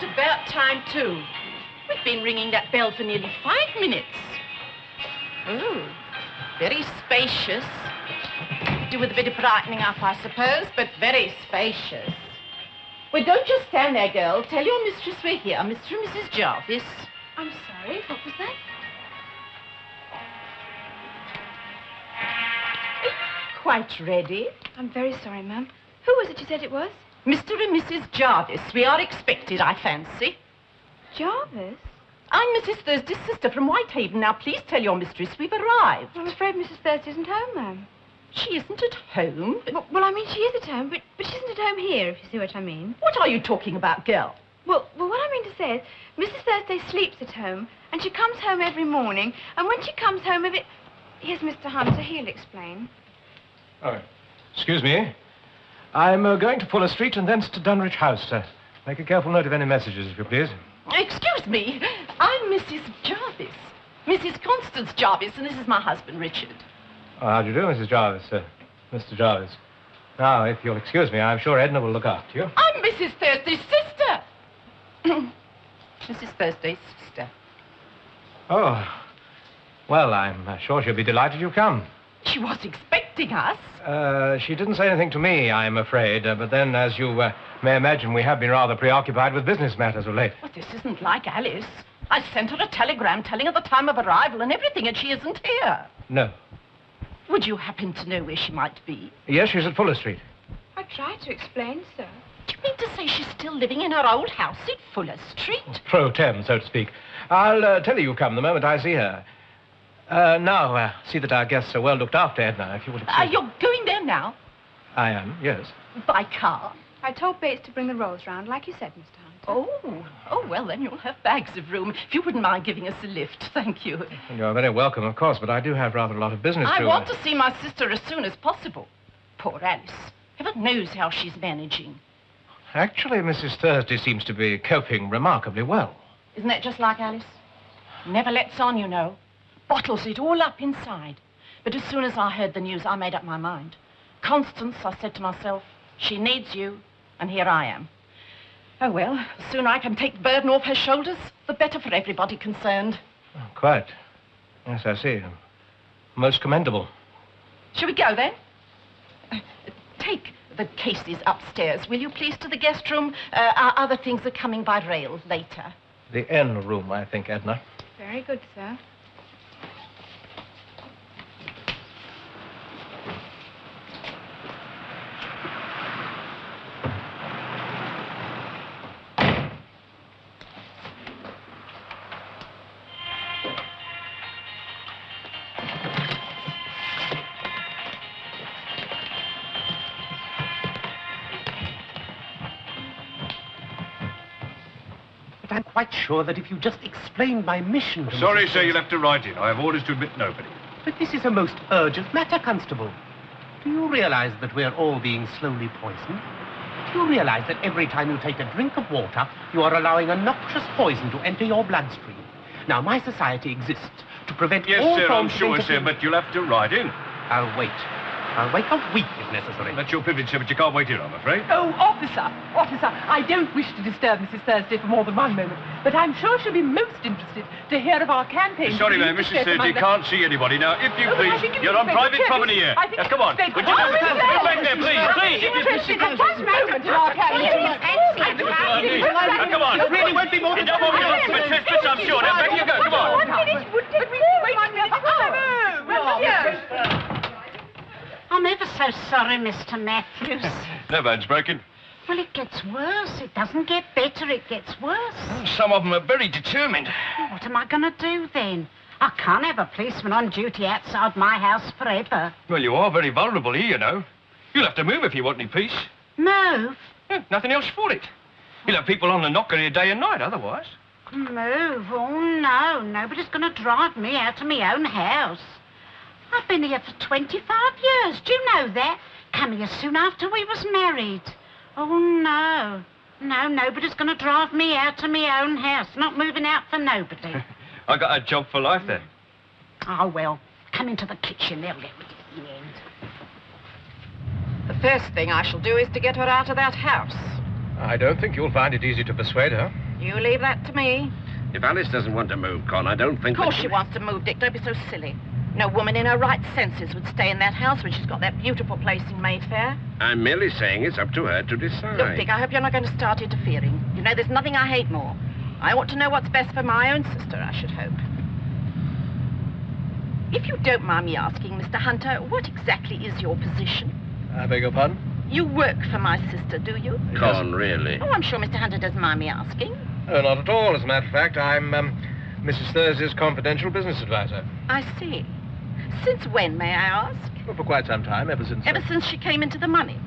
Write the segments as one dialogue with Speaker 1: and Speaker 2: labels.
Speaker 1: And about time, too. We've been ringing that bell for nearly 5 minutes. Oh, very spacious. Do with a bit of brightening up, I suppose, but very spacious. Well, don't just stand there, girl. Tell your mistress we're here, Mr. and Mrs. Jarvis.
Speaker 2: I'm sorry, what was that?
Speaker 1: Quite ready.
Speaker 2: I'm very sorry, ma'am. Who was it you said it was?
Speaker 1: Mr. and Mrs. Jarvis. We are expected, I fancy.
Speaker 2: Jarvis?
Speaker 1: I'm Mrs. Thursday's sister from Whitehaven. Now, please tell your mistress we've arrived.
Speaker 2: I'm afraid Mrs. Thursday isn't home, ma'am.
Speaker 1: She isn't at home?
Speaker 2: Well, I mean, she is at home, but she isn't at home here, if you see what I mean.
Speaker 1: What are you talking about, girl?
Speaker 2: Well, what I mean to say is, Mrs. Thursday sleeps at home, and she comes home every morning, and when she comes home, Here's Mr. Hunter, he'll explain.
Speaker 3: Oh, excuse me. I'm going to Fuller Street and thence to Dunwich House. Make a careful note of any messages, if you please.
Speaker 1: Excuse me. I'm Mrs. Jarvis. Mrs. Constance Jarvis, and this is my husband, Richard.
Speaker 3: Oh, how do you do, Mrs. Jarvis? Mr. Jarvis. Now, if you'll excuse me, I'm sure Edna will look after you.
Speaker 1: I'm Mrs. Thursday's sister. Mrs. Thursday's sister.
Speaker 3: Oh. Well, I'm sure she'll be delighted you've come.
Speaker 1: She was expecting us.
Speaker 3: She didn't say anything to me, I'm afraid. But then, as you may imagine, we have been rather preoccupied with business matters of late.
Speaker 1: Well, this isn't like Alice. I sent her a telegram telling her the time of arrival and everything, and she isn't here.
Speaker 3: No.
Speaker 1: Would you happen to know where she might be?
Speaker 3: Yes, she's at Fuller Street.
Speaker 2: I tried to explain, sir.
Speaker 1: Do you mean to say she's still living in her old house in Fuller Street?
Speaker 3: Pro tem, so to speak. I'll tell her you come the moment I see her. Now, see that our guests are well looked after, Edna, if you would excuse me.
Speaker 1: You're going there now?
Speaker 3: I am, yes.
Speaker 1: By car?
Speaker 2: I told Bates to bring the rolls round, like you said, Mr. Hunter.
Speaker 1: Oh, well, then you'll have bags of room. If you wouldn't mind giving us a lift, thank you.
Speaker 3: You're very welcome, of course, but I do have rather a lot of business
Speaker 1: I want to see my sister as soon as possible. Poor Alice. Heaven knows how she's managing.
Speaker 3: Actually, Mrs. Thursday seems to be coping remarkably well.
Speaker 1: Isn't that just like Alice? Never lets on, you know. Bottles it all up inside. But as soon as I heard the news, I made up my mind. Constance, I said to myself, she needs you, and here I am. Oh, well, the sooner I can take the burden off her shoulders, the better for everybody concerned.
Speaker 3: Oh, quite. Yes, I see. Most commendable.
Speaker 1: Shall we go, then? Take the cases upstairs, will you please, to the guest room? Our other things are coming by rail later.
Speaker 3: The N room, I think, Edna.
Speaker 2: Very good, sir.
Speaker 4: I'm quite sure that if you just explained my mission to
Speaker 5: Sorry, sir, you'll have to write in. I have orders to admit nobody.
Speaker 4: But this is a most urgent matter, Constable. Do you realize that we're all being slowly poisoned? Do you realize that every time you take a drink of water, you are allowing a noxious poison to enter your bloodstream? Now, my society exists to prevent all
Speaker 5: Yes, sir, I'm
Speaker 4: forms of
Speaker 5: sure, sir, but you'll have to write in.
Speaker 4: I'll wait. I'll wait a week if necessary.
Speaker 5: That's your privilege, sir, but you can't wait here, I'm afraid.
Speaker 6: Oh, officer, I don't wish to disturb Mrs. Thursday for more than 1 moment, but I'm sure she'll be most interested to hear of our campaign.
Speaker 5: Sorry, ma'am, Mrs. Thursday can't see anybody. Now, if you please, you're on private property here. Now, come on. Would you go back there, please?
Speaker 6: Interested at one moment in our campaign.
Speaker 5: Now, come on.
Speaker 4: It really won't be more than
Speaker 5: Enough of your trespass, I'm sure. Now, back you go. Come on.
Speaker 7: I'm ever so sorry, Mr. Matthews.
Speaker 5: No bones broken.
Speaker 7: Well, it gets worse. It doesn't get better, it gets worse.
Speaker 5: Some of them are very determined.
Speaker 7: Well, what am I going to do then? I can't have a policeman on duty outside my house forever.
Speaker 5: Well, you are very vulnerable here, you know. You'll have to move if you want any peace.
Speaker 7: Move?
Speaker 5: Yeah, nothing else for it. You'll have people on the knocker here day and night otherwise.
Speaker 7: Move? Oh, no. Nobody's going to drive me out of my own house. I've been here for 25 years. Do you know that? Come here soon after we was married. Oh, no. No, nobody's going to drive me out of my own house. Not moving out for nobody.
Speaker 5: I got a job for life then.
Speaker 7: Oh, well, come into the kitchen. They'll get rid of you in the end.
Speaker 1: The first thing I shall do is to get her out of that house.
Speaker 3: I don't think you'll find it easy to persuade her.
Speaker 1: You leave that to me.
Speaker 5: If Alice doesn't want to move, Con, I don't think...
Speaker 1: Of course she wants to move, Dick. Don't be so silly. No woman in her right senses would stay in that house when she's got that beautiful place in Mayfair.
Speaker 5: I'm merely saying it's up to her to decide.
Speaker 1: Look, Dick, I hope you're not going to start interfering. You know, there's nothing I hate more. I ought to know what's best for my own sister, I should hope. If you don't mind me asking, Mr. Hunter, what exactly is your position?
Speaker 3: I beg your pardon?
Speaker 1: You work for my sister, do you?
Speaker 5: Con, really?
Speaker 1: Oh, I'm sure Mr. Hunter doesn't mind me asking.
Speaker 3: Oh, not at all. As a matter of fact, I'm Mrs. Thursday's confidential business advisor.
Speaker 1: I see. Since when, may I ask?
Speaker 3: Well, for quite some time, ever since...
Speaker 1: Ever since she came into the money?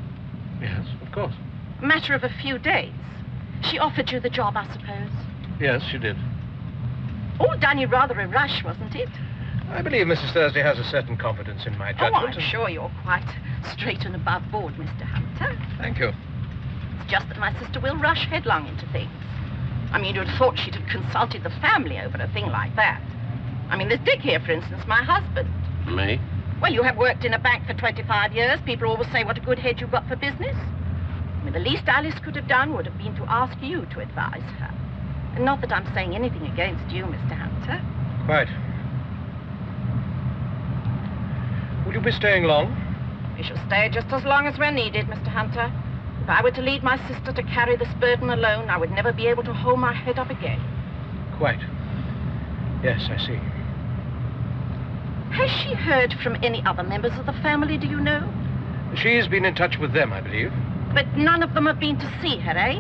Speaker 3: Yes, of course.
Speaker 1: A matter of a few days. She offered you the job, I suppose?
Speaker 3: Yes, she did.
Speaker 1: All done in rather a rush, wasn't it?
Speaker 3: I believe Mrs. Thursday has a certain confidence in my judgment.
Speaker 1: Oh, I'm sure you're quite straight and above board, Mr. Hunter.
Speaker 3: Thank you.
Speaker 1: It's just that my sister will rush headlong into things. I mean, you'd have thought she'd have consulted the family over a thing like that. I mean, there's Dick here, for instance, my husband.
Speaker 5: Me?
Speaker 1: Well, you have worked in a bank for 25 years. People always say what a good head you've got for business. I mean, the least Alice could have done would have been to ask you to advise her. And not that I'm saying anything against you, Mr. Hunter.
Speaker 3: Quite. Will you be staying long?
Speaker 1: We shall stay just as long as we're needed, Mr. Hunter. If I were to leave my sister to carry this burden alone, I would never be able to hold my head up again.
Speaker 3: Quite. Yes, I see.
Speaker 1: Has she heard from any other members of the family, do you know?
Speaker 3: She's been in touch with them, I believe.
Speaker 1: But none of them have been to see her, eh?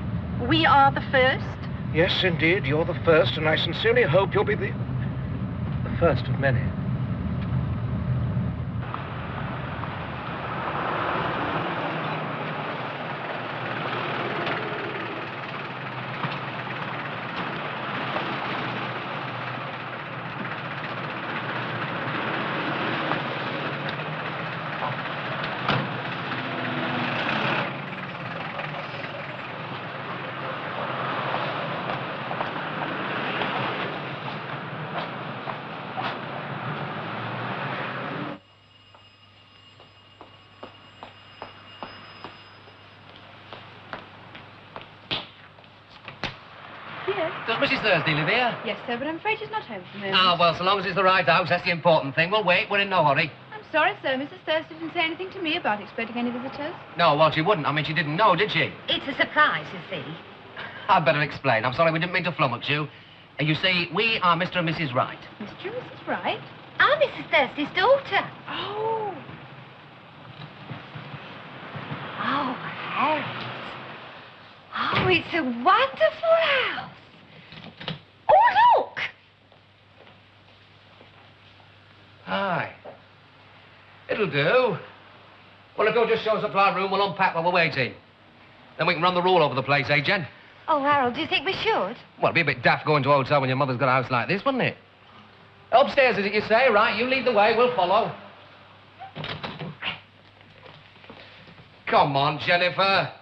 Speaker 1: We are the first.
Speaker 3: Yes, indeed, you're the first, and I sincerely hope you'll be the first of many.
Speaker 8: Does Mrs. Thursday live here?
Speaker 2: Yes, sir, but I'm afraid she's not home from the
Speaker 8: Ah, well, so long as it's the right house, that's the important thing. We'll wait. We're in no hurry.
Speaker 2: I'm sorry, sir. Mrs. Thursday didn't say anything to me about expecting any visitors.
Speaker 8: No, well, she wouldn't. I mean, she didn't know, did she?
Speaker 9: It's a surprise, you see.
Speaker 8: I'd better explain. I'm sorry, we didn't mean to flummox you. You see, we are Mr. and Mrs. Wright.
Speaker 2: Mr. and Mrs. Wright?
Speaker 9: I'm Mrs. Thursday's daughter.
Speaker 2: Oh.
Speaker 9: Oh, Harris. Oh, it's a wonderful house. Oh, look!
Speaker 8: Aye. It'll do. Well, if you'll just show us the supply room, we'll unpack while we're waiting. Then we can run the rule over the place, eh, Jen?
Speaker 9: Oh, Harold, do you think we should?
Speaker 8: Well, it'd be a bit daft going to a hotel when your mother's got a house like this, wouldn't it? Upstairs, is it you say? Right, you lead the way, we'll follow. Come on, Jennifer.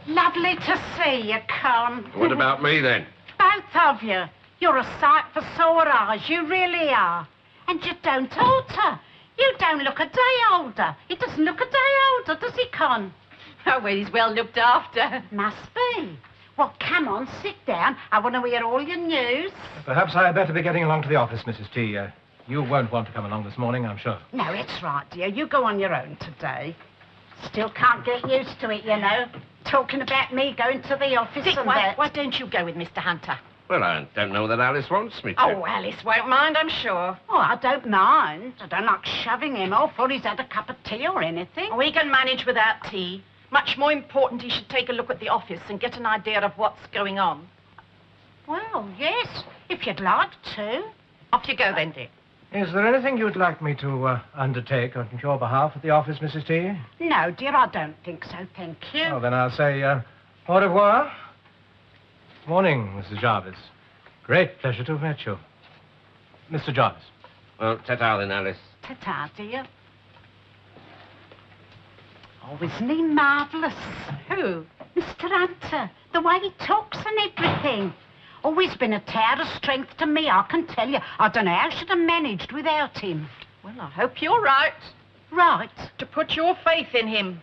Speaker 7: Lovely to see you, Con.
Speaker 5: What about me, then?
Speaker 7: Both of you. You're a sight for sore eyes, you really are. And you don't alter. You don't look a day older. He doesn't look a day older, does he, Con?
Speaker 6: Oh, well, he's well looked after.
Speaker 7: Must be. Well, come on, sit down. I want to hear all your news.
Speaker 3: Perhaps I had better be getting along to the office, Mrs. T. You won't want to come along this morning, I'm sure.
Speaker 7: No, it's right, dear. You go on your own today. Still can't get used to it, you know. Talking about me going to the office
Speaker 1: Dick,
Speaker 7: and
Speaker 1: why
Speaker 7: that.
Speaker 1: don't you go with Mr. Hunter?
Speaker 5: Well, I don't know that Alice wants me to.
Speaker 1: Oh, Alice won't mind, I'm sure.
Speaker 7: Oh, I don't mind. I don't like shoving him off or he's had a cup of tea or anything.
Speaker 1: We can manage without tea. Much more important, he should take a look at the office and get an idea of what's going on.
Speaker 7: Well, yes, if you'd like to.
Speaker 1: Off you go then, Dick.
Speaker 3: Is there anything you'd like me to undertake on your behalf at the office, Mrs. T?
Speaker 7: No, dear, I don't think so, thank you.
Speaker 3: Oh, then I'll say au revoir. Morning, Mrs. Jarvis. Great pleasure to have met you. Mr. Jarvis.
Speaker 5: Well, ta-ta then, Alice.
Speaker 7: Ta-ta, dear. Oh, isn't he marvellous?
Speaker 6: Who?
Speaker 7: Mr. Hunter, the way he talks and everything. Always been a tower of strength to me, I can tell you. I don't know how I should have managed without him.
Speaker 1: Well, I hope you're right.
Speaker 7: Right.
Speaker 1: To put your faith in him.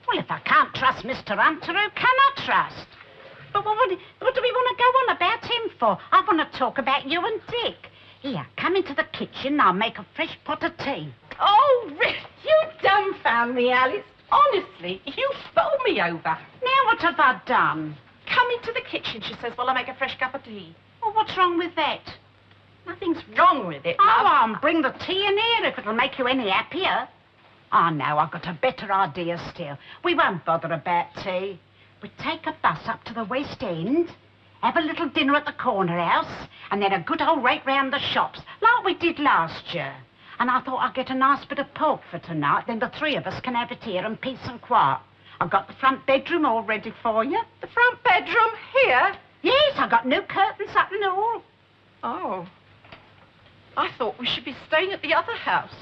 Speaker 7: Well, if I can't trust Mr. Hunter, who can I trust? But what do we want to go on about him for? I want to talk about you and Dick. Here, come into the kitchen and I'll make a fresh pot of tea.
Speaker 6: Oh, Rick, you dumbfound me, Alice. Honestly, you bowled me over.
Speaker 7: Now what have I done?
Speaker 1: Come into the kitchen, she says, while I make a fresh cup of tea.
Speaker 7: Well, what's wrong with that?
Speaker 1: Nothing's wrong with it,
Speaker 7: Oh,
Speaker 1: love.
Speaker 7: I'll bring the tea in here if it'll make you any happier. Oh, no, I've got a better idea still. We won't bother about tea. We take a bus up to the West End, have a little dinner at the corner house, and then a good old rake round the shops, like we did last year. And I thought I'd get a nice bit of pork for tonight, then the three of us can have it here in peace and quiet. I've got the front bedroom all ready for you.
Speaker 6: The front bedroom here?
Speaker 7: Yes, I've got new curtains up and all.
Speaker 1: Oh. I thought we should be staying at the other house.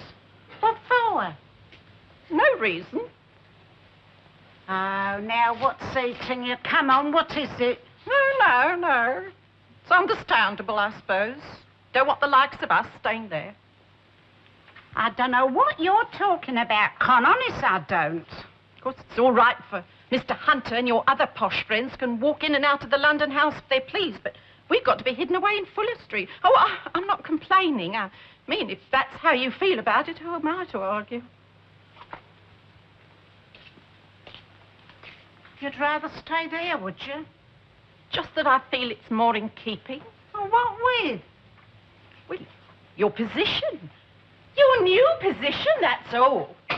Speaker 7: What for?
Speaker 1: No reason.
Speaker 7: Oh, now what's eating you? Come on, what is it?
Speaker 1: No. It's understandable, I suppose. Don't want the likes of us staying there.
Speaker 7: I don't know what you're talking about, Con. Honest, I don't.
Speaker 1: Of course, it's all right for Mr. Hunter and your other posh friends can walk in and out of the London house if they please, but we've got to be hidden away in Fuller Street. Oh, I'm not complaining. I mean, if that's how you feel about it, who am I to argue?
Speaker 7: You'd rather stay there, would you?
Speaker 1: Just that I feel it's more in keeping.
Speaker 7: Oh, what with?
Speaker 1: Well, your position. Your new position, that's all.
Speaker 7: Oh,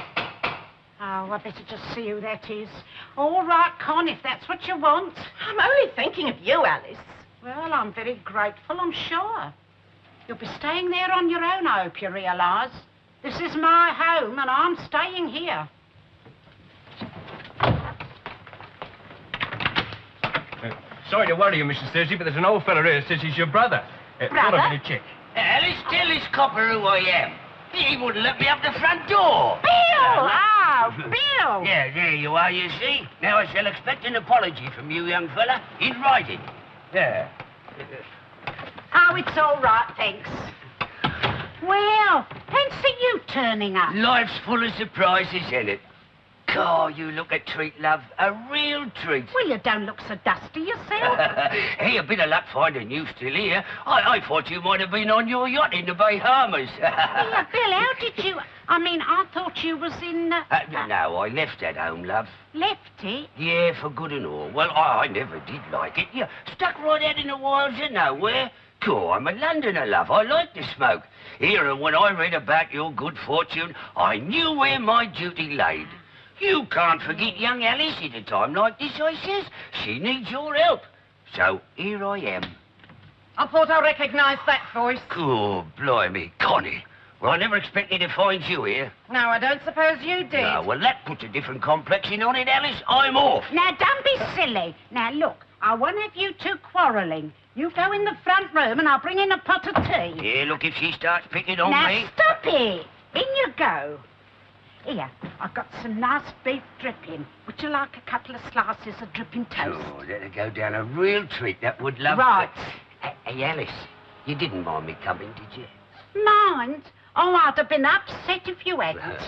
Speaker 7: I better just see who that is. All right, Con, if that's what you want.
Speaker 1: I'm only thinking of you, Alice.
Speaker 7: Well, I'm very grateful, I'm sure. You'll be staying there on your own, I hope you realise. This is my home, and I'm staying here.
Speaker 3: Sorry to worry you, Mrs. Thursday, but there's an old fella here says he's your brother.
Speaker 7: Brother?
Speaker 3: Got a check.
Speaker 10: Alice, tell this copper who I am. He wouldn't let me up the front door.
Speaker 7: Bill! Bill!
Speaker 10: Yeah, there you are, you see. Now I shall expect an apology from you, young fella, in writing. Yeah.
Speaker 7: Oh, it's all right, thanks. Well, fancy you turning up.
Speaker 10: Life's full of surprises, isn't it? God, you look a treat, love. A real treat.
Speaker 7: Well, you don't look so dusty yourself.
Speaker 10: Hey, a bit of luck finding you still here. I thought you might have been on your yacht in the Bahamas.
Speaker 7: Yeah, Bill, how did you... I mean, I thought you was in...
Speaker 10: No, I left that home, love.
Speaker 7: Left it?
Speaker 10: Yeah, for good and all. Well, I never did like it. You stuck right out in the wilds of nowhere. Cool, I'm a Londoner, love. I like to smoke. Here, and when I read about your good fortune, I knew where my duty laid. You can't forget young Alice at a time like this, I says. She needs your help. So here I am.
Speaker 1: I thought I recognised that voice.
Speaker 10: Good, blimey, Connie. Well, I never expected to find you here.
Speaker 1: No, I don't suppose you did.
Speaker 10: No, well, that puts a different complexion on it, Alice. I'm off.
Speaker 7: Now, don't be silly. Now, look, I won't have you two quarrelling. You go in the front room and I'll bring in a pot of tea.
Speaker 10: Yeah, look, if she starts picking on
Speaker 7: now,
Speaker 10: me...
Speaker 7: stop it. In you go. Here, I've got some nice beef dripping. Would you like a couple of slices of dripping toast?
Speaker 10: Oh, that'll go down a real treat. That would love...
Speaker 7: Right.
Speaker 10: Hey, Alice, you didn't mind me coming, did you?
Speaker 7: Mind? Oh, I'd have been upset if you hadn't.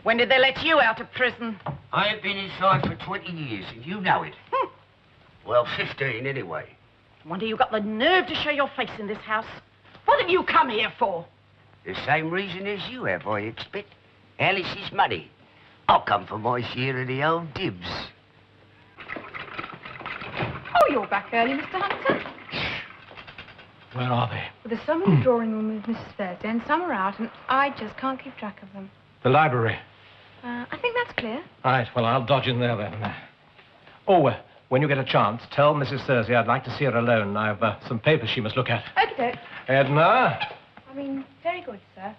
Speaker 1: When did they let you out of prison?
Speaker 10: I have been inside for 20 years, and you know it. Well, 15 anyway.
Speaker 1: Wonder you got the nerve to show your face in this house. What have you come here for?
Speaker 10: The same reason as you have, I expect. Alice's money. I'll come for my share of the old dibs.
Speaker 2: Oh, you're back early, Mr. Hunter.
Speaker 3: Where are they?
Speaker 2: Well, there's some in the drawing room with Mrs. Thursday, and some are out, and I just can't keep track of them.
Speaker 3: The library.
Speaker 2: I think that's clear.
Speaker 3: All right, well, I'll dodge in there then. Oh, when you get a chance, tell Mrs. Thursday I'd like to see her alone. I've some papers she must look at.
Speaker 2: Okay.
Speaker 3: Edna?
Speaker 2: I mean, very good, sir.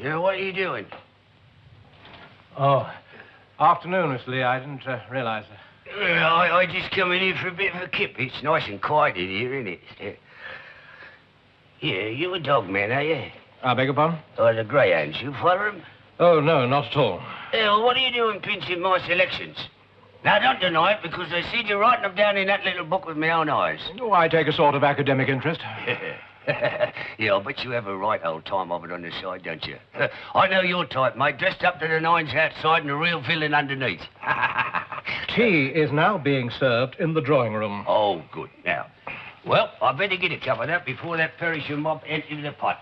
Speaker 10: Yeah, what are you doing?
Speaker 3: Oh, afternoon, Miss Lee. I didn't realize that.
Speaker 10: I just come in here for a bit of a kip. It's nice and quiet in here, isn't it? Yeah, you're a dog man, are you?
Speaker 3: I beg your pardon?
Speaker 10: Oh, the greyhounds. You follow 'em?
Speaker 3: Oh, no, not at all.
Speaker 10: Well, what are you doing pinching my selections? Now, don't deny it, because I see you writing them down in that little book with my own eyes.
Speaker 3: Oh, I take a sort of academic interest.
Speaker 10: Yeah, I bet you have a right old time of it on the side, don't you? I know your type, mate, dressed up to the nines outside and a real villain underneath.
Speaker 3: Tea is now being served in the drawing room.
Speaker 10: Oh, good. Now, well, I better get a cup of that before that perisher mob empties the pot.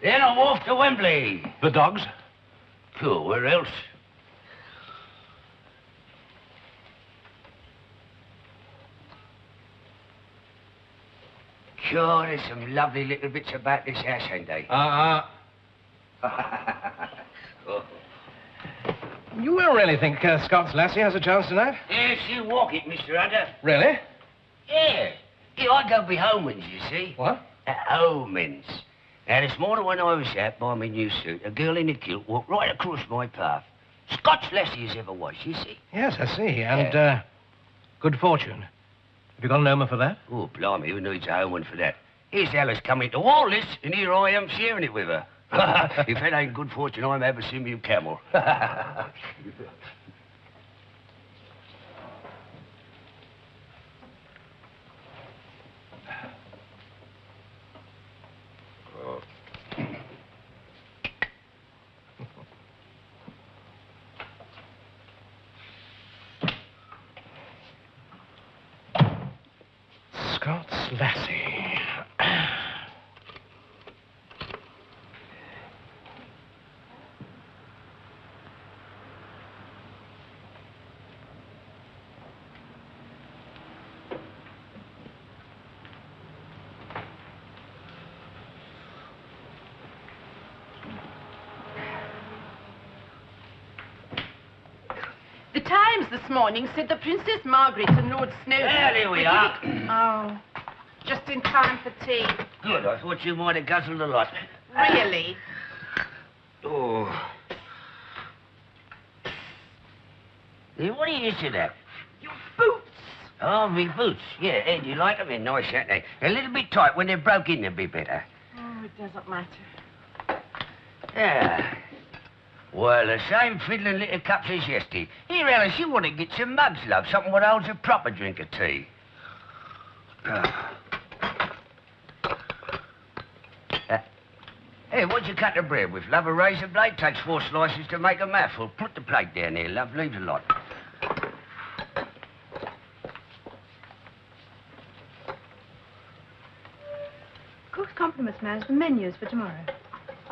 Speaker 10: Then I'm off to Wembley.
Speaker 3: The dogs?
Speaker 10: Cool, where else? God, there's some lovely little bits about this house, ain't they?
Speaker 3: Oh. You will really think Scott's lassie has a chance tonight?
Speaker 10: Yes, you walk it, Mr. Hunter.
Speaker 3: Really?
Speaker 10: Yeah. Yeah, I go be Homans, you see.
Speaker 3: What?
Speaker 10: Homans. Now, this morning when I was out by my new suit, a girl in a kilt walked right across my path. Scott's lassie as ever was, you see.
Speaker 3: Yes, I see. And, good fortune. Have you got an omen for that?
Speaker 10: Oh, blimey, who needs a omen for that? Here's Alice coming to all this, and here I am sharing it with her. If that ain't good fortune, I'm ever seen me a camel.
Speaker 3: Scott's lassie.
Speaker 1: The Times this morning said the Princess Margaret and Lord Snowdon...
Speaker 10: Well, here we are.
Speaker 1: Oh, just in time for tea.
Speaker 10: Good, I thought you might have guzzled a lot.
Speaker 1: Really?
Speaker 10: Oh. Hey, what are you to that?
Speaker 1: Your boots.
Speaker 10: Oh, me boots. Yeah, Ed, you like them? They're nice, aren't they? A little bit tight. When they're broke in, they'll be better.
Speaker 1: Oh, it doesn't matter.
Speaker 10: Yeah. Well, the same fiddling little cups as yesterday. Here, Alice, you want to get some mugs, love. Something what holds a proper drink of tea. Hey, what'd you cut the bread with, love? A razor blade? Takes 4 slices to make a mouthful. Put the plate down there, love. Leave a lot.
Speaker 2: Cook's compliments, ma'am, the menus for tomorrow.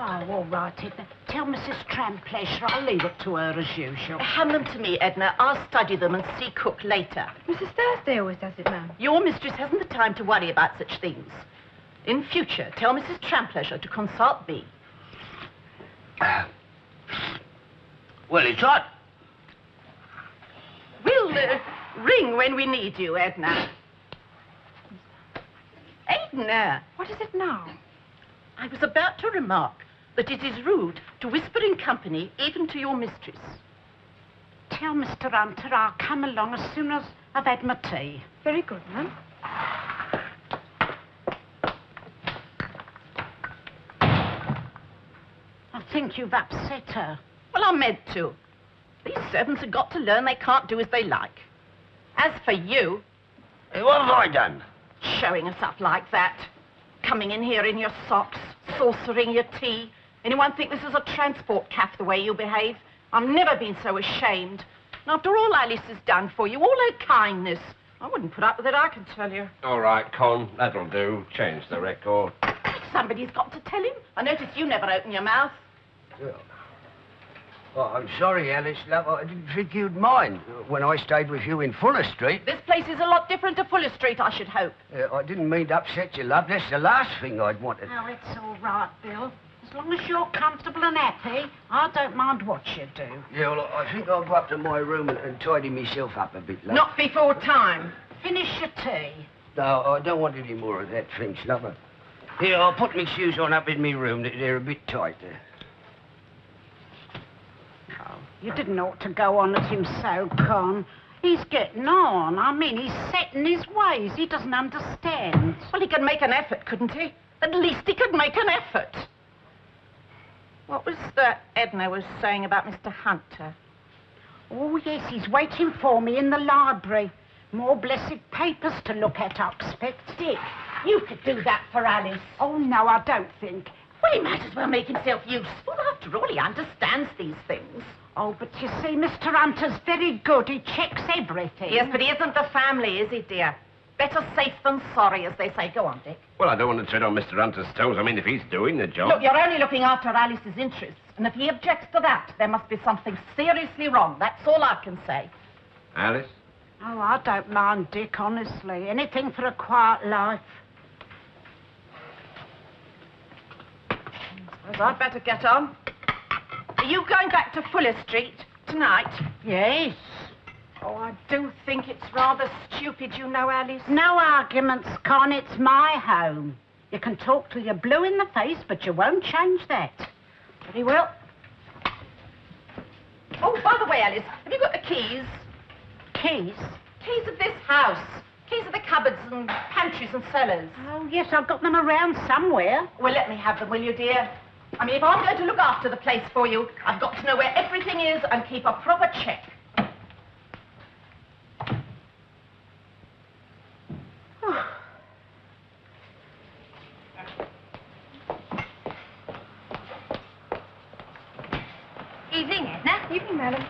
Speaker 7: Oh, all right, Edna. Tell Mrs. Trampleasure I'll leave it to her as usual.
Speaker 1: Hand them to me, Edna. I'll study them and see Cook later.
Speaker 2: Mrs. Thursday always does it, ma'am.
Speaker 1: Your mistress hasn't the time to worry about such things. In future, tell Mrs. Trampleasure to consult me.
Speaker 10: Well, it's hot.
Speaker 1: We'll ring when we need you, Edna. Edna!
Speaker 2: What is it now?
Speaker 1: I was about to remark that it is rude to whisper in company, even to your mistress.
Speaker 7: Tell Mr. Hunter I'll come along as soon as I've had my tea.
Speaker 2: Very good, ma'am.
Speaker 7: I think you've upset her.
Speaker 1: Well, I meant to. These servants have got to learn they can't do as they like. As for you...
Speaker 10: Hey, what have I done?
Speaker 1: Showing us up like that. Coming in here in your socks, saucering your tea. Anyone think this is a transport caff the way you behave? I've never been so ashamed. And after all Alice has done for you, all her kindness, I wouldn't put up with it, I can tell you.
Speaker 5: All right, Con, that'll do. Change the record.
Speaker 1: Somebody's got to tell him. I notice you never open your mouth.
Speaker 10: Oh, I'm sorry, Alice, love. I didn't think you'd mind when I stayed with you in Fuller Street.
Speaker 1: This place is a lot different to Fuller Street, I should hope.
Speaker 10: I didn't mean to upset you, love. That's the last thing I'd wanted.
Speaker 7: Oh, it's all right, Bill. As long as you're comfortable and happy, I don't mind what you do.
Speaker 10: Yeah, well, I think I'll go up to my room and tidy myself up a bit, love.
Speaker 1: Not before time.
Speaker 7: Finish your tea.
Speaker 10: No, I don't want any more of that, thanks, lover. Here, I'll put my shoes on up in my room. They're a bit tight there.
Speaker 7: Oh, you didn't ought to go on at him so, Con. He's getting on. I mean, he's set in his ways. He doesn't understand.
Speaker 1: Well, he could make an effort, couldn't he? At least he could make an effort. What was that Edna was saying about Mr. Hunter?
Speaker 7: Oh, yes, he's waiting for me in the library. More blessed papers to look at, I expect.
Speaker 1: Dick, you could do that for Alice.
Speaker 7: Oh, no, I don't think.
Speaker 1: Well, he might as well make himself useful. After all, he understands these things.
Speaker 7: Oh, but you see, Mr. Hunter's very good. He checks everything.
Speaker 1: Yes, but he isn't the family, is he, dear? Better safe than sorry, as they say. Go on, Dick.
Speaker 11: Well, I don't want to tread on Mr. Hunter's toes. I mean, if he's doing the job...
Speaker 1: Look, you're only looking after Alice's interests. And if he objects to that, there must be something seriously wrong. That's all I can say.
Speaker 11: Alice?
Speaker 7: Oh, I don't mind Dick, honestly. Anything for a quiet life.
Speaker 1: I suppose I'd better get on. Are you going back to Fuller Street tonight?
Speaker 7: Yes.
Speaker 1: Oh, I do think it's rather stupid, you know, Alice.
Speaker 7: No arguments, Con. It's my home. You can talk till you're blue in the face, but you won't change that.
Speaker 1: Very well. Oh, by the way, Alice, have you got the keys?
Speaker 7: Keys?
Speaker 1: Keys of this house. Keys of the cupboards and pantries and cellars.
Speaker 7: Oh, yes, I've got them around somewhere.
Speaker 1: Well, let me have them, will you, dear? I mean, if I'm going to look after the place for you, I've got to know where everything is and keep a proper check.
Speaker 9: Evening, Edna.
Speaker 2: Evening, madam.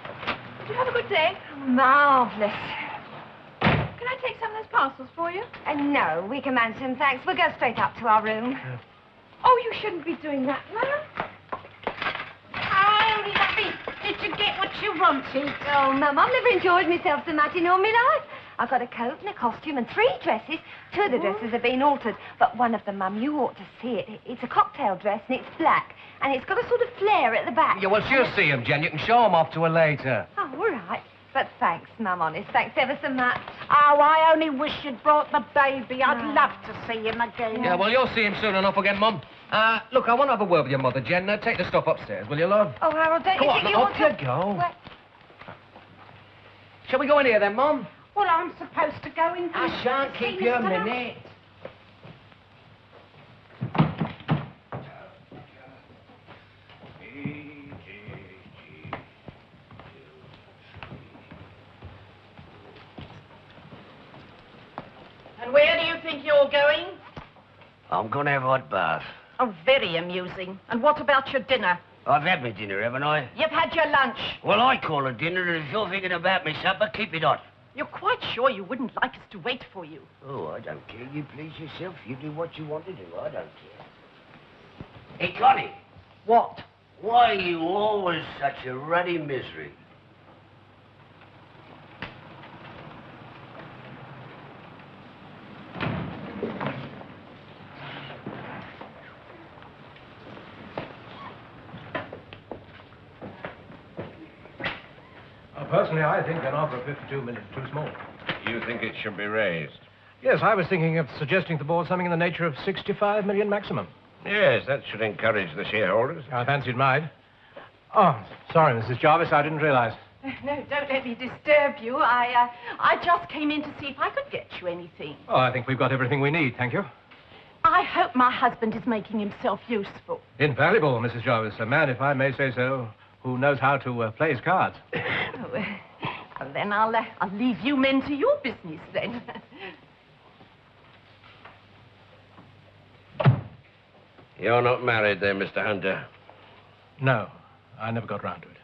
Speaker 2: Did you have a good day?
Speaker 9: Marvellous.
Speaker 2: Can I take some of those parcels for you?
Speaker 9: No, we can manage them, thanks. We'll go straight up to our room.
Speaker 2: Oh, you shouldn't be doing that, madam.
Speaker 7: Oh, lovely. Did you get what you wanted?
Speaker 9: Oh, Mum, I've never enjoyed myself so much in all my life. I've got a coat and a costume and 3 dresses. 2 of the dresses have been altered, but one of them, Mum, you ought to see it. It's a cocktail dress and it's black, and it's got a sort of flare at the back.
Speaker 8: Yeah, well, she'll see him, Jen. You can show him off to her later.
Speaker 9: Oh, all right. But thanks, Mum, honest. Thanks ever so much.
Speaker 7: Oh, I only wish you'd brought the baby. I'd love to see him again.
Speaker 8: Yeah, well, you'll see him soon enough again, Mum. Look, I want to have a word with your mother, Jen. Take the stuff upstairs, will you, love?
Speaker 9: Oh, Harold, don't
Speaker 8: Come
Speaker 9: you
Speaker 8: on,
Speaker 9: think you
Speaker 8: up
Speaker 9: want to...
Speaker 8: you go.
Speaker 9: What?
Speaker 8: Shall we go in here then, Mum?
Speaker 7: Well, I'm supposed to go in.
Speaker 8: I shan't keep you a minute.
Speaker 1: And where do you think you're going?
Speaker 10: I'm going to have a hot bath.
Speaker 1: Oh, very amusing. And what about your dinner?
Speaker 10: I've had my dinner, haven't I?
Speaker 1: You've had your lunch.
Speaker 10: Well, I call it dinner, and if you're thinking about me supper, keep it hot.
Speaker 1: You're quite sure you wouldn't like us to wait for you?
Speaker 10: Oh, I don't care. You please yourself. You do what you want to do. I don't care. Hey, Connie.
Speaker 1: What?
Speaker 10: Why are you always such a ruddy misery?
Speaker 3: Personally, I think an offer of 52 million is too small.
Speaker 11: You think it should be raised?
Speaker 3: Yes, I was thinking of suggesting to the board something in the nature of 65 million maximum.
Speaker 11: Yes, that should encourage the shareholders.
Speaker 3: I fancied might. Oh, sorry, Mrs. Jarvis, I didn't realize.
Speaker 1: No, don't let me disturb you. I just came in to see if I could get you anything.
Speaker 3: Oh, I think we've got everything we need, thank you.
Speaker 1: I hope my husband is making himself useful.
Speaker 3: Invaluable, Mrs. Jarvis. A man, if I may say so, who knows how to play his cards.
Speaker 1: Well, then I'll leave you men to your business, then.
Speaker 11: You're not married there, Mr. Hunter?
Speaker 3: No, I never got round to it.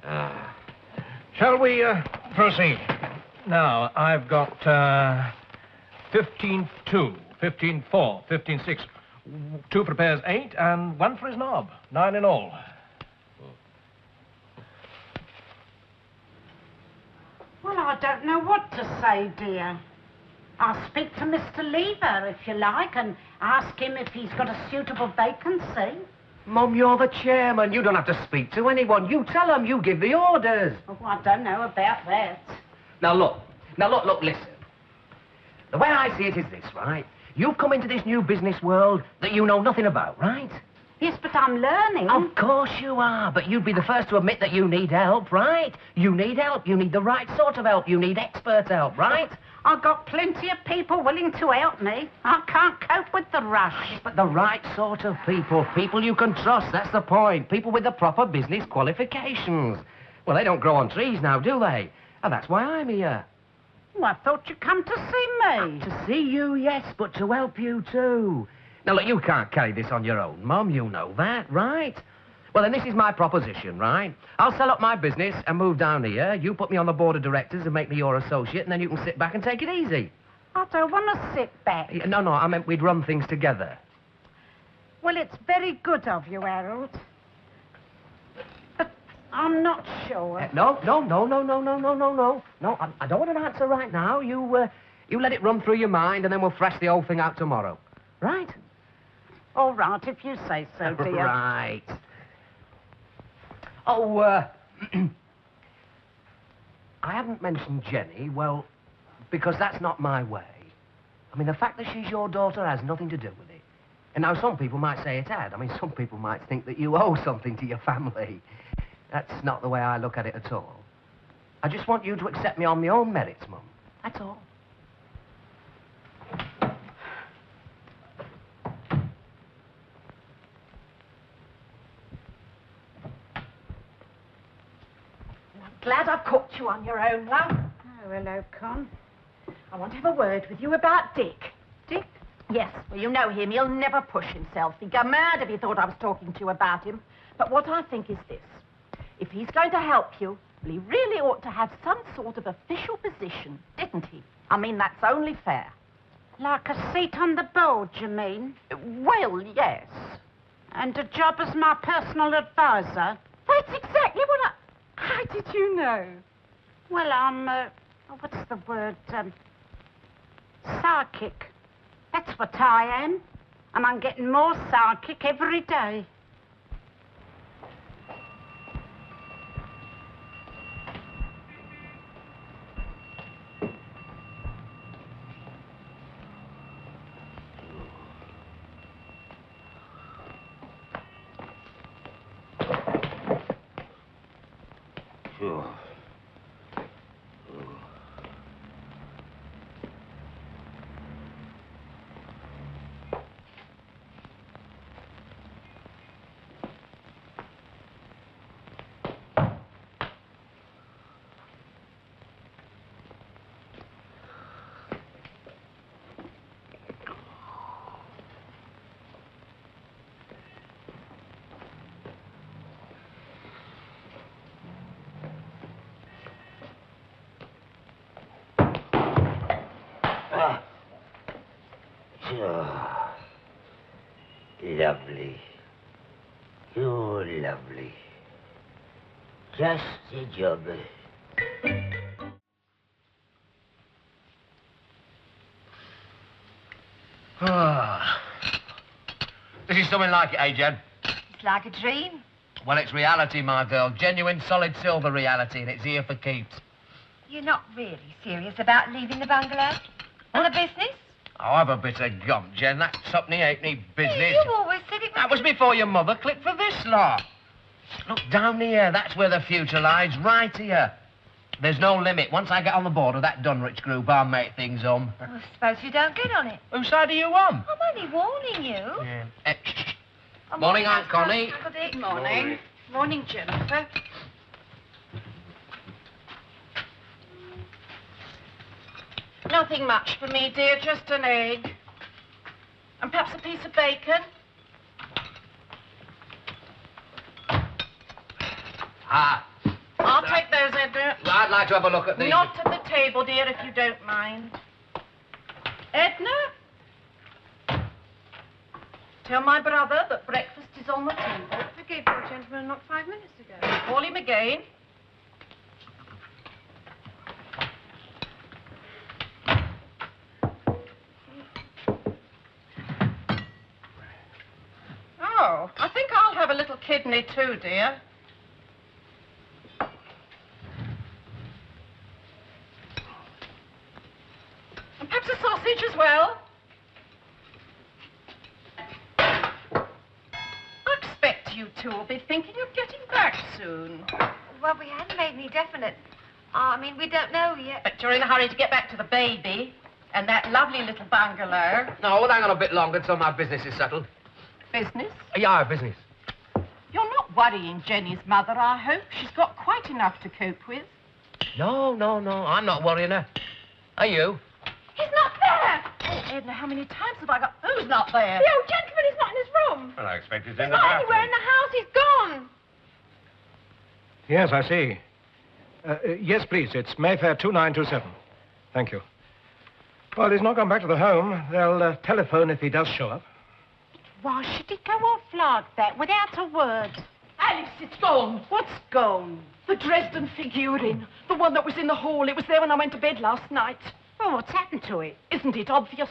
Speaker 11: Ah.
Speaker 3: Shall we proceed? Now, I've got 15-2, 15-4, 15-6. 2 for pairs 8, and 1 for his knob. 9 in all.
Speaker 7: Well, I don't know what to say, dear. I'll speak to Mr. Lever, if you like, and ask him if he's got a suitable vacancy.
Speaker 8: Mum, you're the chairman. You don't have to speak to anyone. You tell them. You give the orders.
Speaker 7: Oh, I don't know about that.
Speaker 8: Now, look, listen. The way I see it is this, right?
Speaker 12: You've come into this new business world that you know nothing about, right?
Speaker 7: Yes, but I'm learning.
Speaker 12: Of course you are, but you'd be the first to admit that you need help, right? You need help. You need the right sort of help. You need expert help, right?
Speaker 7: I've got plenty of people willing to help me. I can't cope with the rush.
Speaker 12: But the right sort of people. People you can trust, that's the point. People with the proper business qualifications. Well, they don't grow on trees now, do they? And that's why I'm here.
Speaker 7: Well, I thought you'd come to see me.
Speaker 12: To see you, yes, but to help you too. Now, look, you can't carry this on your own, Mum. You know that, right? Well, then this is my proposition, right? I'll sell up my business and move down here. You put me on the board of directors and make me your associate, and then you can sit back and take it easy.
Speaker 7: I don't want to sit back.
Speaker 12: No, I meant we'd run things together.
Speaker 7: Well, it's very good of you, Harold. But I'm not sure.
Speaker 12: No, I don't want an answer right now. You let it run through your mind, and then we'll thrash the whole thing out tomorrow. Right?
Speaker 7: All right, if you say so, dear.
Speaker 12: Right. Oh, I haven't mentioned Jenny, well, because that's not my way. I mean, the fact that she's your daughter has nothing to do with it. And now some people might say it had. I mean, some people might think that you owe something to your family. That's not the way I look at it at all. I just want you to accept me on my own merits, Mum. That's all.
Speaker 1: Glad I've caught you on your own, love.
Speaker 7: Oh, hello, Con.
Speaker 1: I want to have a word with you about Dick.
Speaker 7: Dick?
Speaker 1: Yes, well, you know him. He'll never push himself. He'd go mad if he thought I was talking to you about him. But what I think is this. If he's going to help you, well, he really ought to have some sort of official position, didn't he? I mean, that's only fair.
Speaker 7: Like a seat on the board, you mean?
Speaker 1: Well, yes.
Speaker 7: And a job as my personal advisor?
Speaker 1: That's exactly what I... How did you know?
Speaker 7: Well, I'm, what's the word, sidekick. That's what I am. And I'm getting more sidekick every day.
Speaker 10: Lovely. You're lovely. Just a job.
Speaker 12: This is something like it, eh, Jen?
Speaker 9: It's like a dream.
Speaker 12: Well, it's reality, my girl. Genuine, solid silver reality, and it's here for keeps.
Speaker 9: You're not really serious about leaving the bungalow? On a business?
Speaker 12: Oh, have a bit of gum, Jen. That tuppenny halfpenny business.
Speaker 9: You always said it was...
Speaker 12: That was before your mother clicked for this lot. Look, down here, that's where the future lies, right here. There's no limit. Once I get on the board of that Dunrich group, I'll make things
Speaker 9: Well, I suppose you don't get on it.
Speaker 12: Whose side are you on?
Speaker 9: I'm only warning you.
Speaker 12: Yeah.
Speaker 8: Morning, Aunt Connie.
Speaker 1: Good morning. Morning, Jennifer. Nothing much for me, dear. Just an egg. And perhaps a piece of bacon. I'll take those, Edna.
Speaker 8: I'd like to have a look at these.
Speaker 1: Not at the table, dear, if you don't mind. Edna? Tell my brother that breakfast is on the table.
Speaker 2: I gave you a gentleman not 5 minutes ago.
Speaker 1: Call him again. Oh, I think I'll have a little kidney too, dear. And perhaps a sausage as well. you two will be thinking of getting back soon.
Speaker 9: Well, we haven't made any definite. I mean, we don't know yet.
Speaker 1: But you're in a hurry to get back to the baby and that lovely little bungalow.
Speaker 8: No, we'll hang on a bit longer until my business is settled.
Speaker 1: Business?
Speaker 8: Yeah, business.
Speaker 1: You're not worrying Jenny's mother, I hope. She's got quite enough to cope with.
Speaker 8: No, I'm not worrying her. Are you?
Speaker 2: He's not there!
Speaker 1: Oh, Edna, how many times have I got... Who's not there?
Speaker 2: The old gentleman is not in his room.
Speaker 11: Well, I expect he's
Speaker 2: He's
Speaker 11: in the
Speaker 2: not
Speaker 11: bathroom.
Speaker 2: anywhere in the house. He's gone.
Speaker 3: Yes, I see. Yes, please. It's Mayfair 2927. Thank you. Well, he's not gone back to the home. They'll telephone if he does show up.
Speaker 7: Why should he go off like that without a word?
Speaker 1: Alice, it's gone. What's gone? The Dresden figurine. The one that was in the hall. It was there when I went to bed last night.
Speaker 7: Well, what's happened to it?
Speaker 1: Isn't it obvious?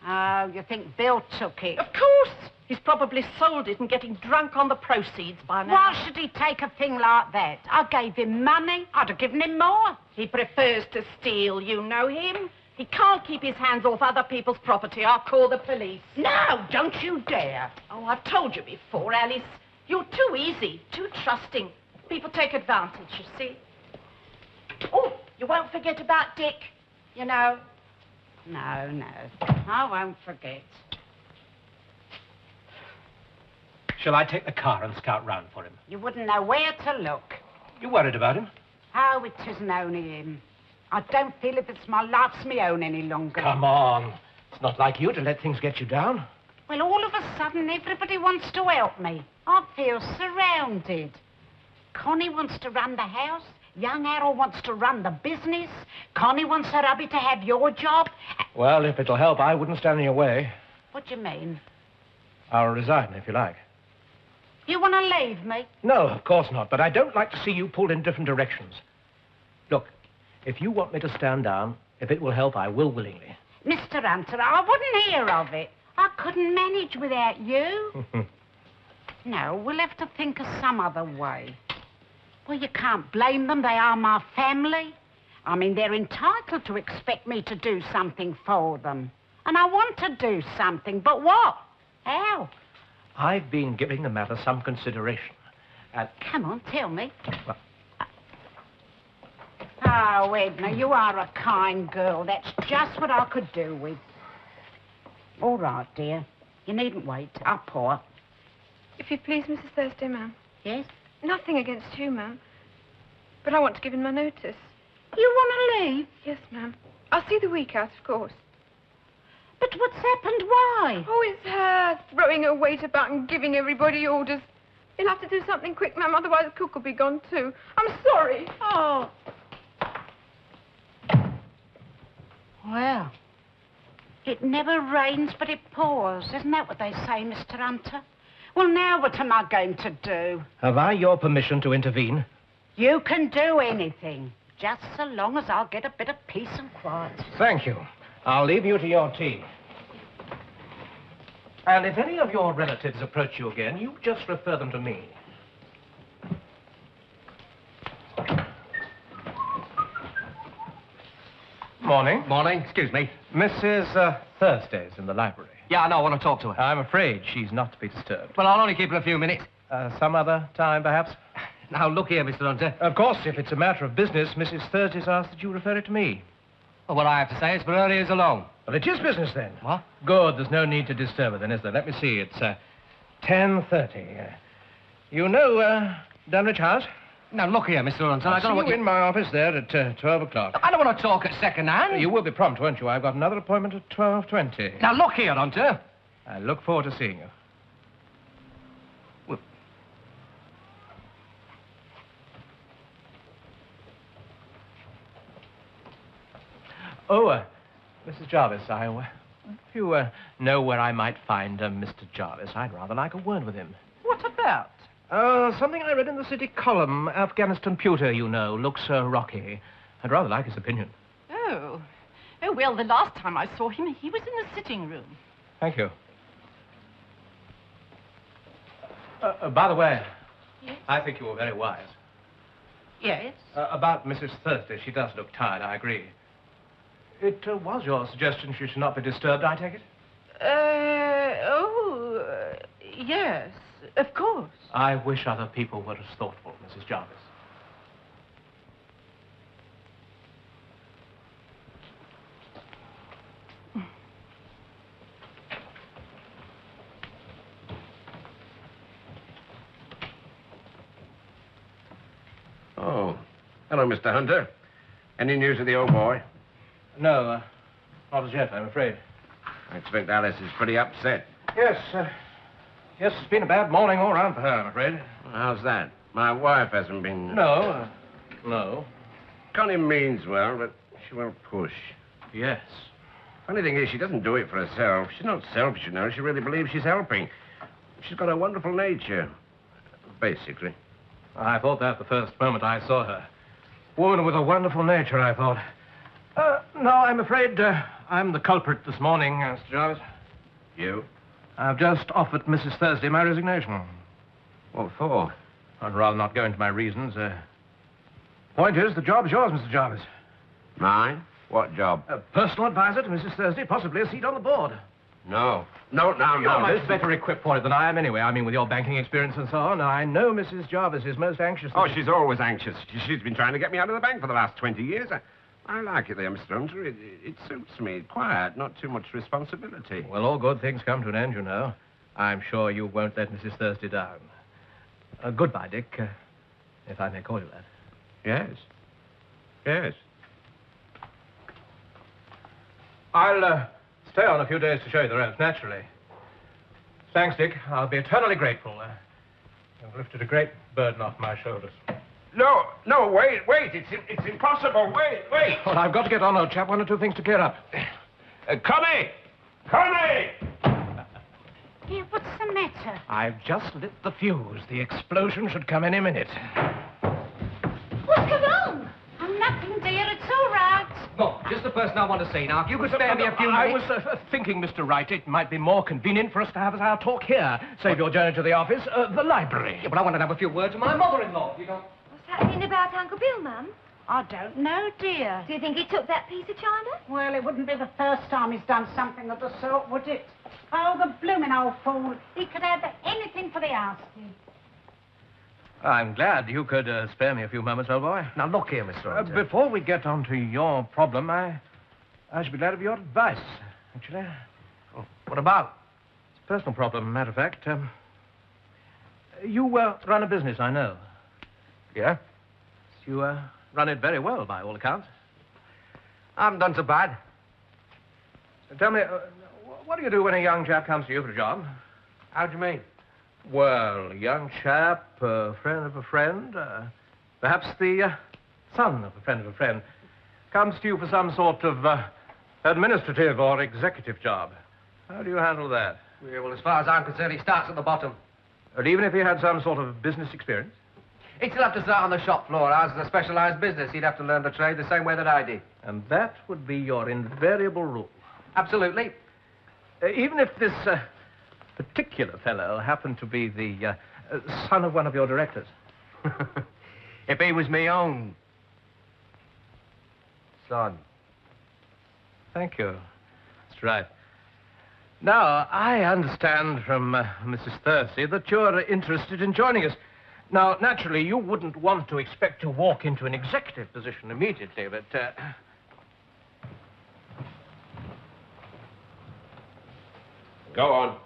Speaker 7: Oh, you think Bill took it?
Speaker 1: Of course. He's probably sold it and getting drunk on the proceeds by now.
Speaker 7: Why should he take a thing like that? I gave him money. I'd have given him more.
Speaker 1: He prefers to steal, you know him. He can't keep his hands off other people's property. I'll call the police.
Speaker 7: No, don't you dare.
Speaker 1: Oh, I've told you before, Alice. You're too easy, too trusting. People take advantage, you see. Oh, you won't forget about Dick, you know.
Speaker 7: No, I won't forget.
Speaker 4: Shall I take the car and scout round for him?
Speaker 7: You wouldn't know where to look.
Speaker 4: You worried about him?
Speaker 7: Oh, it isn't only him. I don't feel if it's my life's me own any longer.
Speaker 3: Come on. It's not like you to let things get you down.
Speaker 7: Well, all of a sudden, everybody wants to help me. I feel surrounded. Connie wants to run the house. Young Harold wants to run the business. Connie wants her hubby to have your job.
Speaker 3: Well, if it'll help, I wouldn't stand in your way.
Speaker 7: What do you mean?
Speaker 3: I'll resign, if you like.
Speaker 7: You want to leave me?
Speaker 3: No, of course not, but I don't like to see you pulled in different directions. Look, if you want me to stand down, if it will help, I will willingly.
Speaker 7: Mr. Hunter, I wouldn't hear of it. I couldn't manage without you. No, we'll have to think of some other way. Well, you can't blame them. They are my family. I mean, they're entitled to expect me to do something for them. And I want to do something, but what? How?
Speaker 3: I've been giving the matter some consideration.
Speaker 7: Come on, tell me.
Speaker 3: Well,
Speaker 7: oh, Edna, you are a kind girl. That's just what I could do with. All right, dear. You needn't wait. I'll pour.
Speaker 2: If you please, Mrs. Thursday, ma'am.
Speaker 7: Yes?
Speaker 2: Nothing against you, ma'am. But I want to give in my notice.
Speaker 7: You want to leave?
Speaker 2: Yes, ma'am. I'll see the week out, of course.
Speaker 7: But what's happened? Why?
Speaker 2: Oh, it's her throwing her weight about and giving everybody orders. You'll have to do something quick, ma'am, otherwise the cook will be gone, too. I'm sorry.
Speaker 7: Oh. Well, it never rains, but it pours. Isn't that what they say, Mr. Hunter? Well, now what am I going to do?
Speaker 3: have I your permission to intervene?
Speaker 7: You can do anything, just so long as I'll get a bit of peace and quiet.
Speaker 3: Thank you. I'll leave you to your tea. And if any of your relatives approach you again, you just refer them to me. Morning.
Speaker 8: Morning. Excuse me.
Speaker 3: Mrs. Thursday's in the library.
Speaker 8: Yeah, I know. I want to talk to her.
Speaker 3: I'm afraid she's not to be disturbed.
Speaker 8: Well, I'll only keep her a few minutes.
Speaker 3: Some other time, perhaps?
Speaker 8: Now, look here, Mr. Hunter.
Speaker 3: Of course, if it's a matter of business, Mrs. Thursday's asked that you refer it to me.
Speaker 8: Well, what I have to say is for her ears alone.
Speaker 3: Well, it is business, then.
Speaker 8: What?
Speaker 3: Good. There's no need to disturb her, then, is there? Let me see. It's 10:30. You know Dunwich House?
Speaker 8: Now, look here, Mr. Hunter. I
Speaker 3: I'll
Speaker 8: don't know
Speaker 3: see
Speaker 8: what
Speaker 3: you in my office there at 12 o'clock.
Speaker 8: I don't want to talk at second hand.
Speaker 3: You will be prompt, won't you? I've got another appointment at 12:20.
Speaker 8: Now, look here, Hunter.
Speaker 3: I look forward to seeing you.
Speaker 8: Well...
Speaker 3: Oh, Mrs. Jarvis, if you know where I might find Mr. Jarvis, I'd rather like a word with him.
Speaker 1: What about?
Speaker 3: Something I read in the city column. Afghanistan pewter, you know, looks rocky. I'd rather like his opinion.
Speaker 1: Oh. Oh, well, the last time I saw him, he was in the sitting room.
Speaker 3: Thank you. By the way,
Speaker 1: yes?
Speaker 3: I think you were very wise.
Speaker 1: Yes?
Speaker 3: About Mrs. Thursday, she does look tired, I agree. It was your suggestion she should not be disturbed, I take it?
Speaker 1: Yes.
Speaker 6: of course.
Speaker 3: I wish other people were as thoughtful, Mrs. Jarvis.
Speaker 11: Oh. Hello, Mr. Hunter. Any news of the old boy?
Speaker 3: No, not as yet, I'm afraid.
Speaker 11: I expect Alice is pretty upset.
Speaker 3: Yes, yes, it's been a bad morning all round for her, I'm afraid.
Speaker 11: How's that? My wife hasn't been...
Speaker 3: No, no.
Speaker 11: Connie means well, but she won't push.
Speaker 3: Yes.
Speaker 11: Funny thing is, she doesn't do it for herself. She's not selfish, you know. She really believes she's helping. She's got a wonderful nature, basically.
Speaker 3: I thought that the first moment I saw her. Woman with a wonderful nature, I thought. No, I'm afraid I'm the culprit this morning, Mr. Jarvis.
Speaker 11: You?
Speaker 3: I've just offered Mrs. Thursday my resignation.
Speaker 11: What for?
Speaker 3: I'd rather not go into my reasons. Point is, the job's yours, Mr. Jarvis.
Speaker 11: Mine? What job?
Speaker 3: A personal advisor to Mrs. Thursday, possibly a seat on the board.
Speaker 11: No. No.
Speaker 3: You're much better equipped for it than I am anyway. I mean, with your banking experience and so on. I know Mrs. Jarvis is most anxious...
Speaker 11: Oh, she's always anxious. She's been trying to get me out of the bank for the last 20 years. I like it there, Mr. Hunter. It suits me. Quiet, not too much responsibility.
Speaker 3: Well, all good things come to an end, you know. I'm sure you won't let Mrs. Thursday down. Goodbye, Dick, if I may call you that.
Speaker 11: Yes. Yes.
Speaker 3: I'll stay on a few days to show you the ropes, naturally. Thanks, Dick. I'll be eternally grateful. You've lifted a great burden off my shoulders.
Speaker 11: No, wait. It's impossible. Wait.
Speaker 3: Well, I've got to get on, old chap. One or two things to clear up.
Speaker 11: Connie!
Speaker 7: Here, what's the matter?
Speaker 3: I've just lit the fuse. The explosion should come any minute.
Speaker 7: What's going on? I'm nothing, dear. It's all right.
Speaker 12: No, just the person I want to see. Now, if you could spare me a few minutes...
Speaker 3: I was thinking, Mr. Wright, it might be more convenient for us to have our talk here. Save your journey to the office, the library.
Speaker 12: Yeah, but I want to have a few words with my mother-in-law. You don't...
Speaker 9: What's happening about Uncle Bill, Mum?
Speaker 7: I don't know, dear.
Speaker 9: Do you think he took that piece of china?
Speaker 7: Well, it wouldn't be the first time he's done something of the sort, would it? Oh, the blooming old fool. He could have anything for the asking.
Speaker 3: I'm glad you could spare me a few moments, old boy.
Speaker 12: Now, look here, Mr. Hunter.
Speaker 3: Before we get on to your problem, I should be glad of your advice, actually.
Speaker 12: Oh, what about?
Speaker 3: It's a personal problem, matter of fact. You run a business, I know.
Speaker 12: Yeah?
Speaker 3: You run it very well, by all accounts.
Speaker 12: I haven't done so bad.
Speaker 3: So tell me, what do you do when a young chap comes to you for a job?
Speaker 12: How do you mean?
Speaker 3: Well, a young chap, a friend of a friend, perhaps the son of a friend, comes to you for some sort of administrative or executive job. How do you handle that?
Speaker 12: Yeah, well, as far as I'm concerned, he starts at the bottom.
Speaker 3: But even if he had some sort of business experience?
Speaker 12: He'd still have to start on the shop floor. Ours is a specialized business. He'd have to learn the trade the same way that I did.
Speaker 3: And that would be your invariable rule?
Speaker 12: Absolutely.
Speaker 3: Even if this particular fellow happened to be the son of one of your directors?
Speaker 12: If he was my own son.
Speaker 3: Thank you. That's right. Now, I understand from Mrs. Thursday that you're interested in joining us. Now, naturally, you wouldn't want to expect to walk into an executive position immediately, but...
Speaker 11: Go on.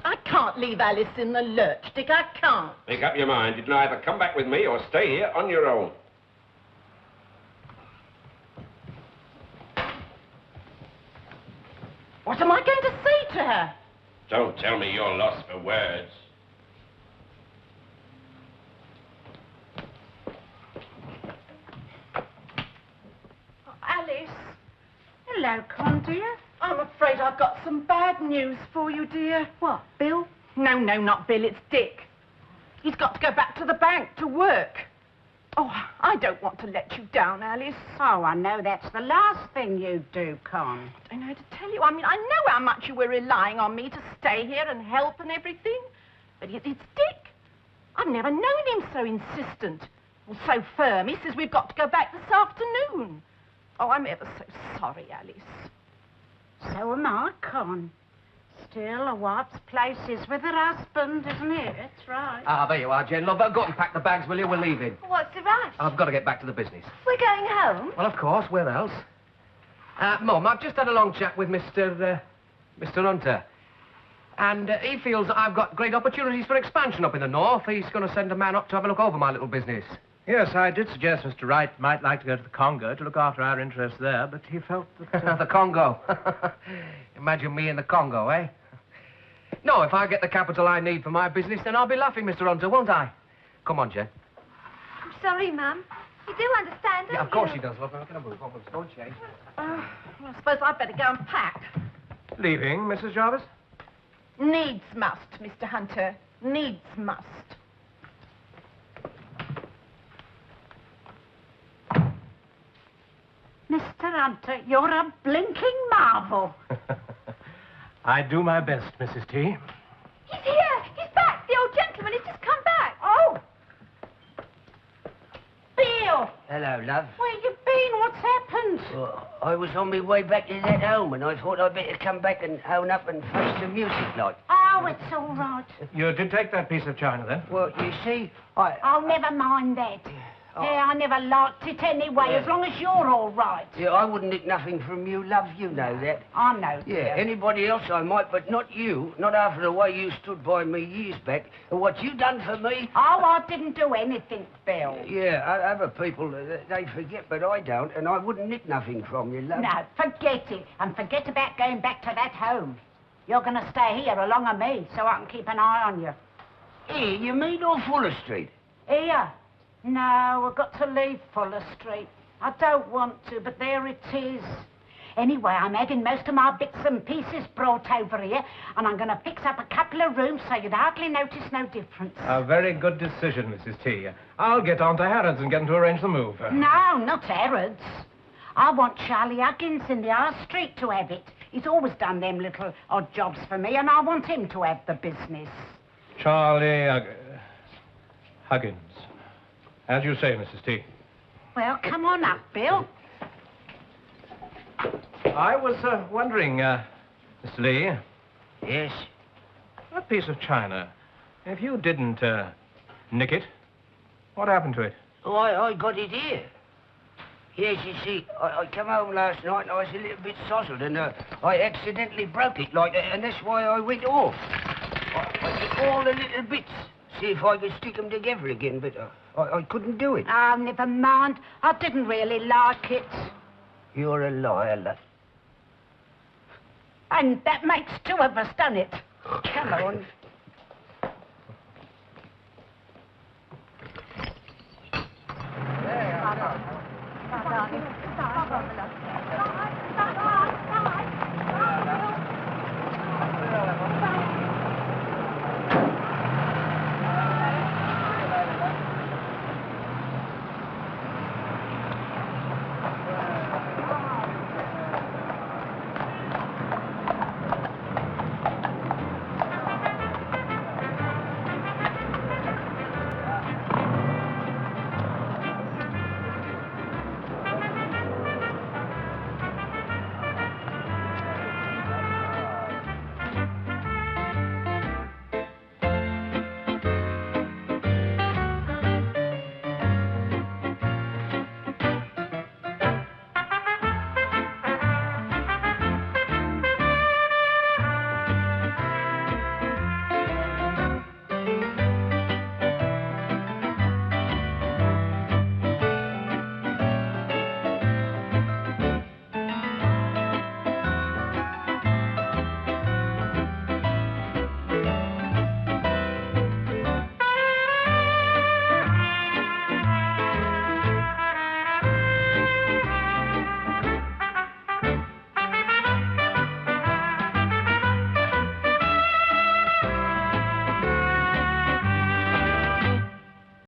Speaker 1: I can't leave Alice in the lurch, Dick. I can't.
Speaker 11: Make up your mind. You can either come back with me or stay here on your own.
Speaker 1: What am I going to say to her?
Speaker 11: Don't tell me you're lost for words.
Speaker 1: Oh, Alice.
Speaker 7: Hello, Con, dear.
Speaker 1: I'm afraid I've got some bad news for you, dear.
Speaker 7: What, Bill?
Speaker 1: No, not Bill. It's Dick. He's got to go back to the bank to work. Oh, I don't want to let you down, Alice.
Speaker 7: Oh, I know that's the last thing you'd do, Con.
Speaker 1: I don't know how to tell you. I mean, I know how much you were relying on me to stay here and help and everything. But it's Dick. I've never known him so insistent. Or so firm. He says we've got to go back this afternoon. Oh, I'm ever so sorry, Alice.
Speaker 7: So am I, Con. Still, a wife's place is with her husband, isn't it? That's right.
Speaker 12: Ah, there you are, Jen. Love, go and pack the bags, will you? We're leaving.
Speaker 9: What's the rush?
Speaker 12: I've got to get back to the business.
Speaker 9: We're going home?
Speaker 12: Well, of course. Where else? Mum, I've just had a long chat with Mr. Hunter. And he feels that I've got great opportunities for expansion up in the north. He's going to send a man up to have a look over my little business.
Speaker 3: Yes, I did suggest Mr. Wright might like to go to the Congo to look after our interests there, but he felt that...
Speaker 12: The Congo. Imagine me in the Congo, eh? No, if I get the capital I need for my business, then I'll be laughing, Mr. Hunter, won't I? Come on, Jen.
Speaker 9: I'm sorry, Mum. You do understand, don't you?
Speaker 12: Yeah, of course she does, love. Now, can I move on? Don't she?
Speaker 1: Well, I suppose I'd better go and pack.
Speaker 3: Leaving, Mrs. Jarvis?
Speaker 1: Needs must, Mr. Hunter. Needs must.
Speaker 7: Mr. Hunter, you're a blinking marvel.
Speaker 3: I do my best, Mrs. T.
Speaker 9: He's here. He's back. The old gentleman. He's just come back.
Speaker 7: Oh! Bill!
Speaker 10: Hello, love.
Speaker 7: Where you been? What's happened?
Speaker 10: Well, I was on my way back to that home, and I thought I'd better come back and own up and face the music like.
Speaker 7: Oh, it's all right.
Speaker 3: You did take that piece of china, then?
Speaker 10: Well, you see,
Speaker 7: Oh, never mind that. Yeah, I never liked it anyway, as long as you're all right.
Speaker 10: Yeah, I wouldn't nick nothing from you, love. You know that.
Speaker 7: I know.
Speaker 10: Yeah, anybody else I might, but not you. Not after the way you stood by me years back. And what you done for me...
Speaker 7: Oh, I didn't do anything, Bill.
Speaker 10: Yeah, other people, they forget, but I don't, and I wouldn't nick nothing from you, love.
Speaker 7: No, forget it, and forget about going back to that home. You're going to stay here along of me, so I can keep an eye on you.
Speaker 10: Here, you mean or Fuller Street?
Speaker 7: Here? No, I've got to leave Fuller Street. I don't want to, but there it is. Anyway, I'm having most of my bits and pieces brought over here, and I'm going to fix up a couple of rooms so you'd hardly notice no difference.
Speaker 3: A very good decision, Mrs. T. I'll get on to Harrods and get him to arrange the move.
Speaker 7: No, not Harrods. I want Charlie Huggins in the High Street to have it. He's always done them little odd jobs for me, and I want him to have the business.
Speaker 3: Charlie Huggins. As you say, Mrs. T.
Speaker 7: Well, come on up, Bill.
Speaker 3: I was wondering, Mr. Lee.
Speaker 10: Yes?
Speaker 3: That piece of china, if you didn't nick it, what happened to it?
Speaker 10: Oh, I got it here. Yes, you see, I come home last night and I was a little bit sozzled and I accidentally broke it, like, and that's why I went off. I took all the little bits, see if I could stick them together again, but I couldn't do it.
Speaker 7: Oh, never mind. I didn't really like it.
Speaker 10: You're a liar, love.
Speaker 7: And that makes two of us, doesn't it? Come on.